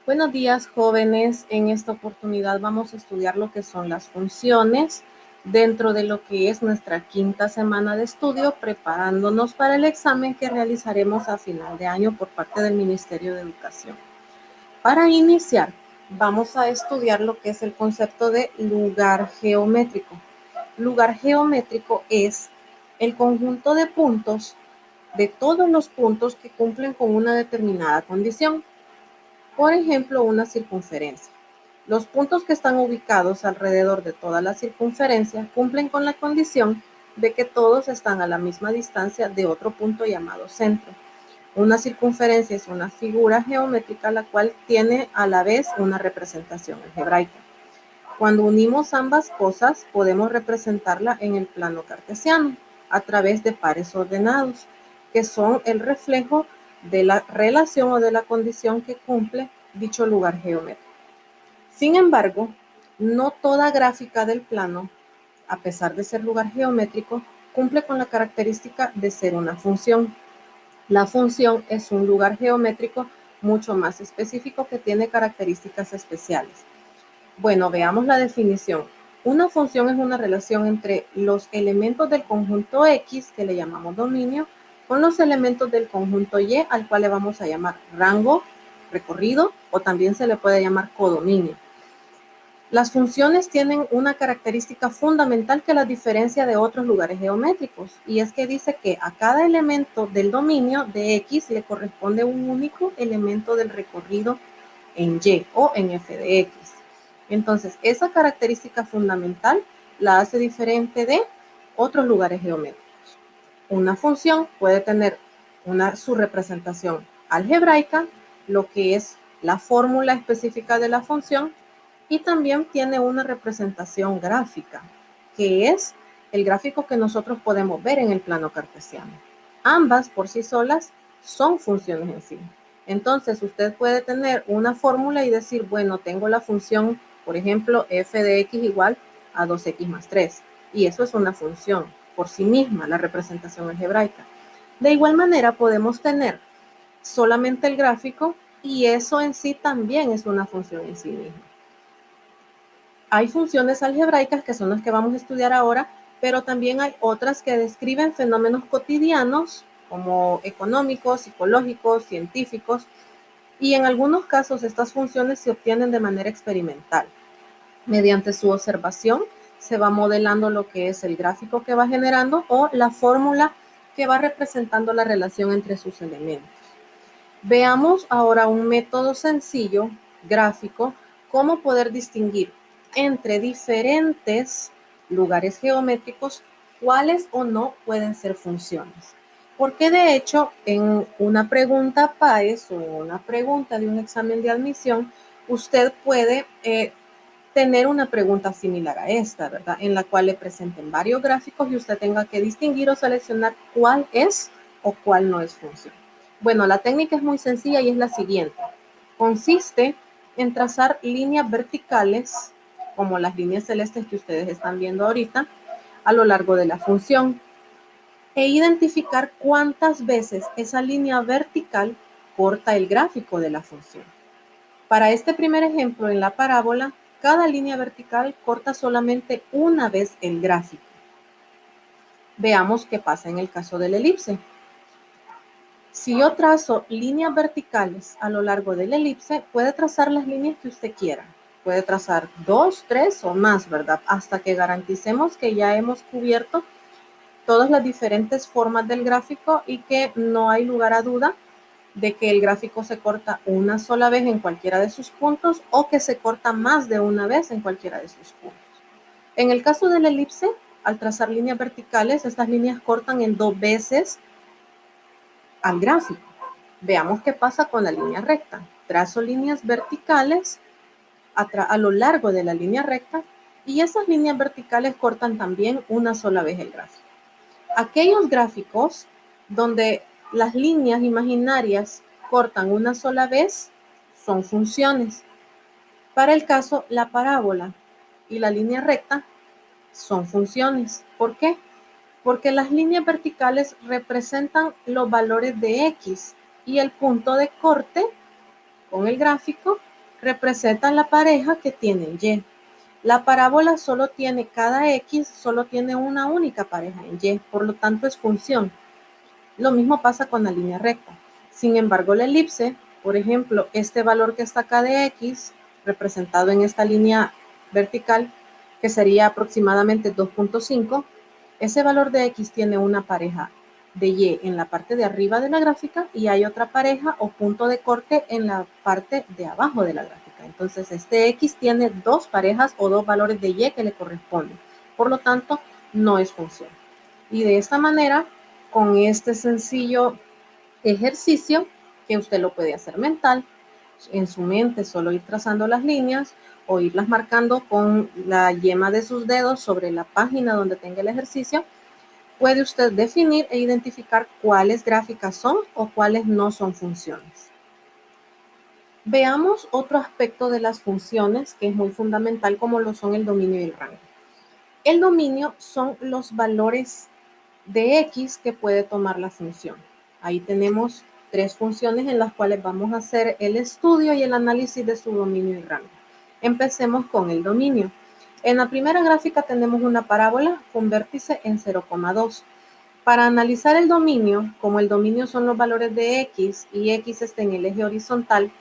Buenos días, jóvenes. En esta oportunidad vamos a estudiar lo que son las funciones dentro de lo que es nuestra quinta semana de estudio, preparándonos para el examen que realizaremos a final de año por parte del Ministerio de Educación. Para iniciar, vamos a estudiar lo que es el concepto de lugar geométrico. Lugar geométrico es el conjunto de puntos, de todos los puntos que cumplen con una determinada condición. Por ejemplo, una circunferencia. Los puntos que están ubicados alrededor de toda la circunferencia cumplen con la condición de que todos están a la misma distancia de otro punto llamado centro. Una circunferencia es una figura geométrica la cual tiene a la vez una representación algebraica. Cuando unimos ambas cosas, podemos representarla en el plano cartesiano a través de pares ordenados, que son el reflejo de la relación o de la condición que cumple dicho lugar geométrico. Sin embargo, no toda gráfica del plano, a pesar de ser lugar geométrico, cumple con la característica de ser una función. La función es un lugar geométrico mucho más específico que tiene características especiales. Bueno, veamos la definición. Una función es una relación entre los elementos del conjunto X, que le llamamos dominio, con los elementos del conjunto Y, al cual le vamos a llamar rango, recorrido, o también se le puede llamar codominio. Las funciones tienen una característica fundamental que las diferencia de otros lugares geométricos, y es que dice que a cada elemento del dominio de X le corresponde un único elemento del recorrido en Y o en f de X. Entonces, esa característica fundamental la hace diferente de otros lugares geométricos. Una función puede tener su representación algebraica, lo que es la fórmula específica de la función, y también tiene una representación gráfica, que es el gráfico que nosotros podemos ver en el plano cartesiano. Ambas por sí solas son funciones en sí. Entonces, usted puede tener una fórmula y decir, bueno, tengo la función, por ejemplo, f de x igual a 2x más 3. Y eso es una función por sí misma, la representación algebraica. De igual manera, podemos tener solamente el gráfico y eso en sí también es una función en sí misma. Hay funciones algebraicas que son las que vamos a estudiar ahora, pero también hay otras que describen fenómenos cotidianos como económicos, psicológicos, científicos, y en algunos casos estas funciones se obtienen de manera experimental. Mediante su observación se va modelando lo que es el gráfico que va generando o la fórmula que va representando la relación entre sus elementos. Veamos ahora un método sencillo, gráfico, cómo poder distinguir entre diferentes lugares geométricos cuáles o no pueden ser funciones. Porque de hecho, en una pregunta PAES o en una pregunta de un examen de admisión, usted puede tener una pregunta similar a esta, ¿verdad? En la cual le presenten varios gráficos y usted tenga que distinguir o seleccionar cuál es o cuál no es función. Bueno, la técnica es muy sencilla y es la siguiente. Consiste en trazar líneas verticales, como las líneas celestes que ustedes están viendo ahorita, a lo largo de la función e identificar cuántas veces esa línea vertical corta el gráfico de la función. Para este primer ejemplo, en la parábola, cada línea vertical corta solamente una vez el gráfico. Veamos qué pasa en el caso de la elipse. Si yo trazo líneas verticales a lo largo de la elipse, puede trazar las líneas que usted quiera. Puede trazar 2, 3 o más, ¿verdad? Hasta que garanticemos que ya hemos cubierto todas las diferentes formas del gráfico y que no hay lugar a duda de que el gráfico se corta una sola vez en cualquiera de sus puntos o que se corta más de una vez en cualquiera de sus puntos. En el caso de la elipse, al trazar líneas verticales, estas líneas cortan en 2 veces al gráfico. Veamos qué pasa con la línea recta. Trazo líneas verticales a lo largo de la línea recta y esas líneas verticales cortan también una sola vez el gráfico. Aquellos gráficos donde las líneas imaginarias cortan una sola vez son funciones. Para el caso, la parábola y la línea recta son funciones. ¿Por qué? Porque las líneas verticales representan los valores de X y el punto de corte con el gráfico representan la pareja que tiene Y. La parábola cada X solo tiene una única pareja en Y, por lo tanto es función. Lo mismo pasa con la línea recta. Sin embargo, la elipse, por ejemplo, este valor que está acá de X, representado en esta línea vertical, que sería aproximadamente 2.5, ese valor de X tiene una pareja de Y en la parte de arriba de la gráfica y hay otra pareja o punto de corte en la parte de abajo de la gráfica. Entonces, este X tiene dos parejas o dos valores de Y que le corresponden. Por lo tanto, no es función. Y de esta manera, con este sencillo ejercicio, que usted lo puede hacer mental, en su mente solo ir trazando las líneas o irlas marcando con la yema de sus dedos sobre la página donde tenga el ejercicio, puede usted definir e identificar cuáles gráficas son o cuáles no son funciones. Veamos otro aspecto de las funciones que es muy fundamental, como lo son el dominio y el rango. El dominio son los valores de X que puede tomar la función. Ahí tenemos tres funciones en las cuales vamos a hacer el estudio y el análisis de su dominio y rango. Empecemos con el dominio. En la primera gráfica tenemos una parábola con vértice en 0,2. Para analizar el dominio, como el dominio son los valores de X y X está en el eje horizontal,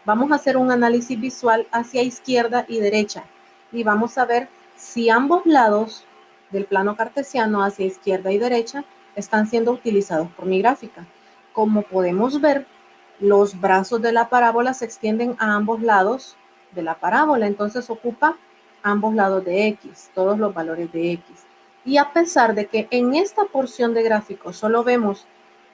vamos a hacer un análisis visual hacia izquierda y derecha y vamos a ver si ambos lados del plano cartesiano hacia izquierda y derecha están siendo utilizados por mi gráfica. Como podemos ver, los brazos de la parábola se extienden a ambos lados de la parábola, entonces ocupa ambos lados de X, todos los valores de X. Y a pesar de que en esta porción de gráfico solo vemos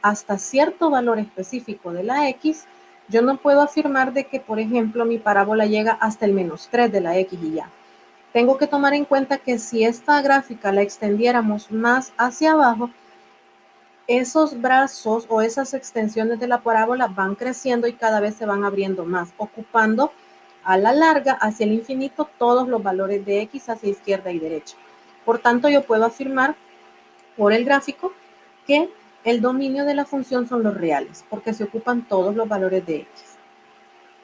hasta cierto valor específico de la X, yo no puedo afirmar de que, por ejemplo, mi parábola llega hasta el -3 de la X y ya. Tengo que tomar en cuenta que si esta gráfica la extendiéramos más hacia abajo, esos brazos o esas extensiones de la parábola van creciendo y cada vez se van abriendo más, ocupando a la larga hacia el infinito todos los valores de X hacia izquierda y derecha. Por tanto, yo puedo afirmar por el gráfico que el dominio de la función son los reales, porque se ocupan todos los valores de X.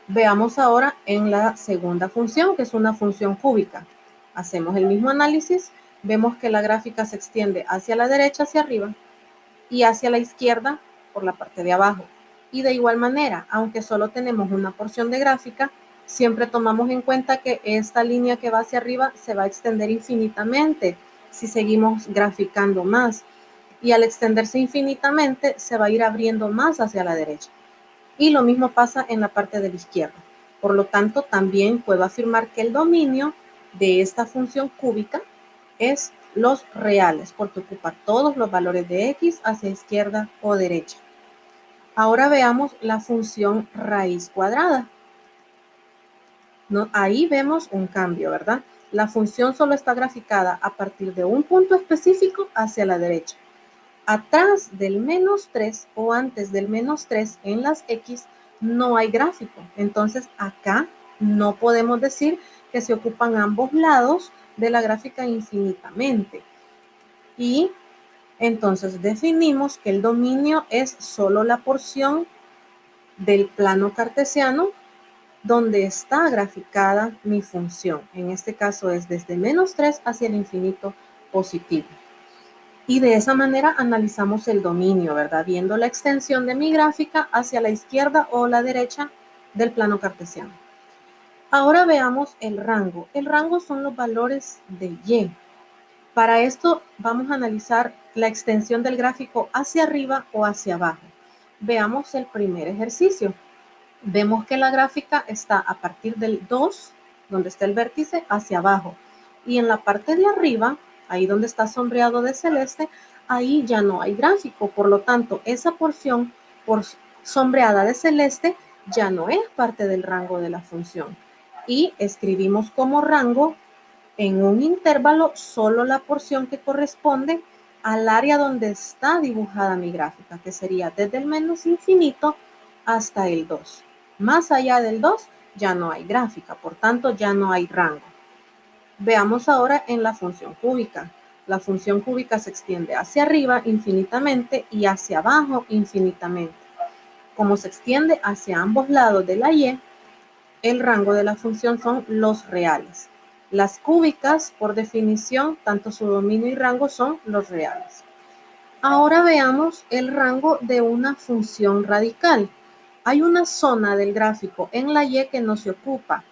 Veamos ahora en la segunda función, que es una función cúbica. Hacemos el mismo análisis, vemos que la gráfica se extiende hacia la derecha, hacia arriba, y hacia la izquierda por la parte de abajo. Y de igual manera, aunque solo tenemos una porción de gráfica, siempre tomamos en cuenta que esta línea que va hacia arriba se va a extender infinitamente si seguimos graficando más. Y al extenderse infinitamente, se va a ir abriendo más hacia la derecha. Y lo mismo pasa en la parte de la izquierda. Por lo tanto, también puedo afirmar que el dominio de esta función cúbica es los reales, porque ocupa todos los valores de X hacia izquierda o derecha. Ahora veamos la función raíz cuadrada. ¿No? Ahí vemos un cambio, ¿verdad? La función solo está graficada a partir de un punto específico hacia la derecha. Atrás del -3 o antes del -3 en las X no hay gráfico. Entonces acá no podemos decir que se ocupan ambos lados de la gráfica infinitamente. Y entonces definimos que el dominio es solo la porción del plano cartesiano donde está graficada mi función. En este caso es desde -3 hacia el infinito positivo. Y de esa manera analizamos el dominio, ¿verdad? Viendo la extensión de mi gráfica hacia la izquierda o la derecha del plano cartesiano. Ahora veamos el rango. El rango son los valores de Y. Para esto vamos a analizar la extensión del gráfico hacia arriba o hacia abajo. Veamos el primer ejercicio. Vemos que la gráfica está a partir del 2, donde está el vértice, hacia abajo. Y en la parte de arriba, ahí donde está sombreado de celeste, ahí ya no hay gráfico. Por lo tanto, esa porción sombreada de celeste ya no es parte del rango de la función. Y escribimos como rango en un intervalo solo la porción que corresponde al área donde está dibujada mi gráfica, que sería desde el menos infinito hasta el 2. Más allá del 2 ya no hay gráfica, por tanto ya no hay rango. Veamos ahora en la función cúbica. La función cúbica se extiende hacia arriba infinitamente y hacia abajo infinitamente. Como se extiende hacia ambos lados de la Y, el rango de la función son los reales. Las cúbicas, por definición, tanto su dominio y rango son los reales. Ahora veamos el rango de una función radical. Hay una zona del gráfico en la Y que no se ocupa,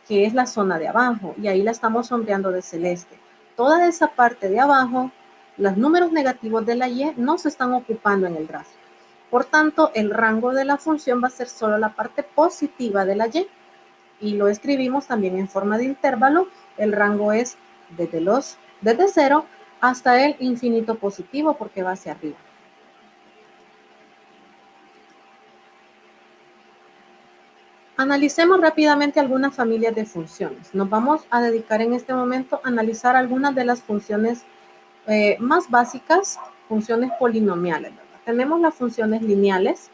que es la zona de abajo, y ahí la estamos sombreando de celeste. Toda esa parte de abajo, los números negativos de la Y no se están ocupando en el gráfico. Por tanto, el rango de la función va a ser solo la parte positiva de la Y lo escribimos también en forma de intervalo. El rango es desde 0 hasta el infinito positivo porque va hacia arriba. Analicemos rápidamente algunas familias de funciones. Nos vamos a dedicar en este momento a analizar algunas de las funciones más básicas, funciones polinomiales, ¿verdad? Tenemos las funciones lineales,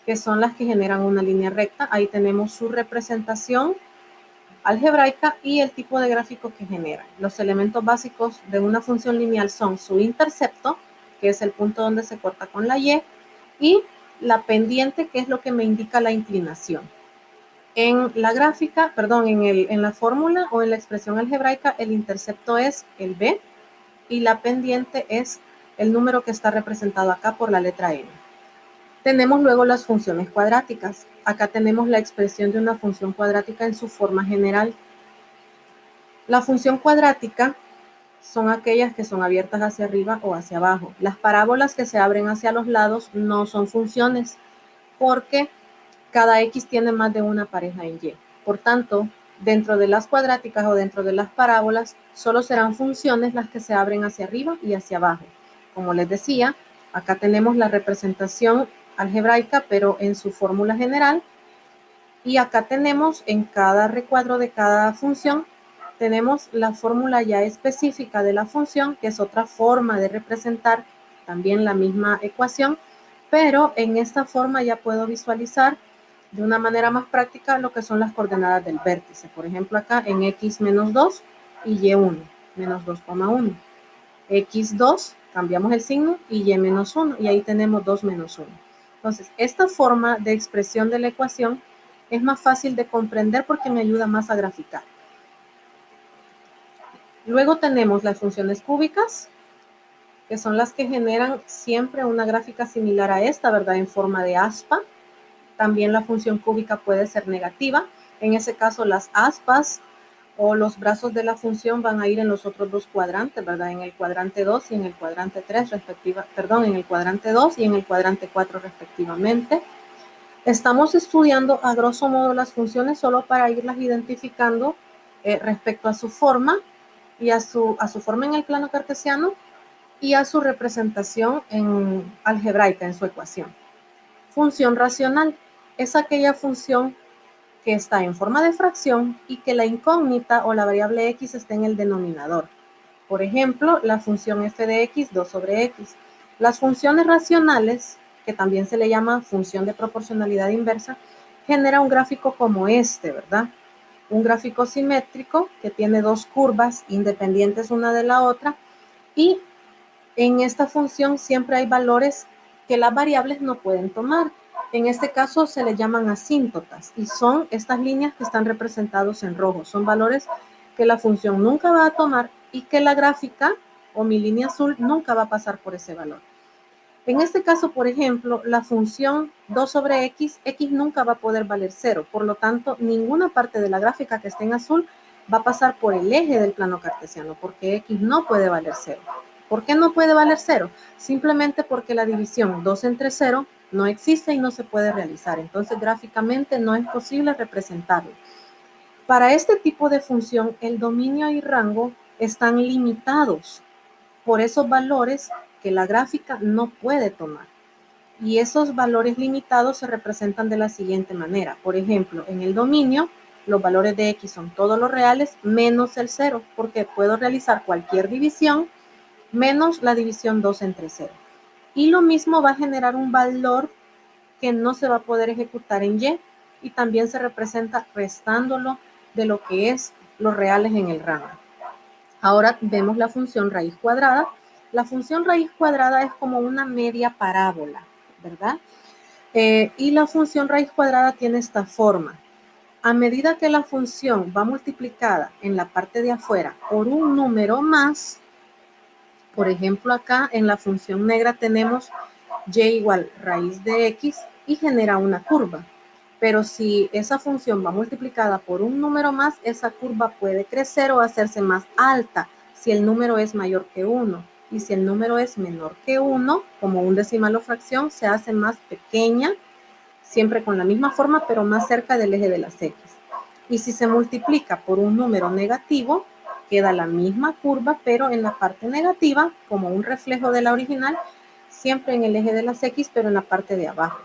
que son las que generan una línea recta. Ahí tenemos su representación algebraica y el tipo de gráfico que generan. Los elementos básicos de una función lineal son su intercepto, que es el punto donde se corta con la y la pendiente, que es lo que me indica la inclinación. En la gráfica, perdón, en la fórmula o en la expresión algebraica, el intercepto es el b y la pendiente es el número que está representado acá por la letra n. Tenemos luego las funciones cuadráticas. Acá tenemos la expresión de una función cuadrática en su forma general. La función cuadrática son aquellas que son abiertas hacia arriba o hacia abajo. Las parábolas que se abren hacia los lados no son funciones porque cada X tiene más de una pareja en Y. Por tanto, dentro de las cuadráticas o dentro de las parábolas, solo serán funciones las que se abren hacia arriba y hacia abajo. Como les decía, acá tenemos la representación algebraica, pero en su fórmula general. Y acá tenemos en cada recuadro de cada función, tenemos la fórmula ya específica de la función, que es otra forma de representar también la misma ecuación, pero en esta forma ya puedo visualizar de una manera más práctica lo que son las coordenadas del vértice. Por ejemplo, acá en x menos 2 y y1, menos 2,1. x2, cambiamos el signo, y y menos 1, y ahí tenemos 2 menos 1. Entonces, esta forma de expresión de la ecuación es más fácil de comprender porque me ayuda más a graficar. Luego tenemos las funciones cúbicas, que son las que generan siempre una gráfica similar a esta, ¿verdad? En forma de aspa. También la función cúbica puede ser negativa. En ese caso, las aspas o los brazos de la función van a ir en los otros dos cuadrantes, ¿verdad? En el cuadrante 2 y en el cuadrante 3 en el cuadrante 2 y en el cuadrante 4 respectivamente. Estamos estudiando a grosso modo las funciones solo para irlas identificando respecto a su forma y a su forma en el plano cartesiano y a su representación en algebraica, en su ecuación. Función racional es aquella función que está en forma de fracción y que la incógnita o la variable x está en el denominador. Por ejemplo, la función f de x, 2 sobre x. Las funciones racionales, que también se le llama función de proporcionalidad inversa, genera un gráfico como este, ¿verdad? Un gráfico simétrico que tiene dos curvas independientes una de la otra y en esta función siempre hay valores que las variables no pueden tomar. En este caso se le llaman asíntotas y son estas líneas que están representados en rojo. Son valores que la función nunca va a tomar y que la gráfica o mi línea azul nunca va a pasar por ese valor. En este caso, por ejemplo, la función 2 sobre x nunca va a poder valer 0. Por lo tanto, ninguna parte de la gráfica que esté en azul va a pasar por el eje del plano cartesiano, porque x no puede valer 0. ¿Por qué no puede valer 0? Simplemente porque la división 2 entre 0 no existe y no se puede realizar. Entonces, gráficamente no es posible representarlo. Para este tipo de función, el dominio y rango están limitados por esos valores que la gráfica no puede tomar. Y esos valores limitados se representan de la siguiente manera. Por ejemplo, en el dominio, los valores de x son todos los reales menos el 0, porque puedo realizar cualquier división menos la división 2 entre 0. Y lo mismo va a generar un valor que no se va a poder ejecutar en y también se representa restándolo de lo que es los reales en el rango. Ahora vemos la función raíz cuadrada. La función raíz cuadrada es como una media parábola, ¿verdad? Y la función raíz cuadrada tiene esta forma. A medida que la función va multiplicada en la parte de afuera por un número más, por ejemplo, acá en la función negra tenemos y igual raíz de x y genera una curva. Pero si esa función va multiplicada por un número más, esa curva puede crecer o hacerse más alta si el número es mayor que 1. Y si el número es menor que 1, como un decimal o fracción, se hace más pequeña, siempre con la misma forma, pero más cerca del eje de las x. Y si se multiplica por un número negativo, queda la misma curva, pero en la parte negativa, como un reflejo de la original, siempre en el eje de las x, pero en la parte de abajo.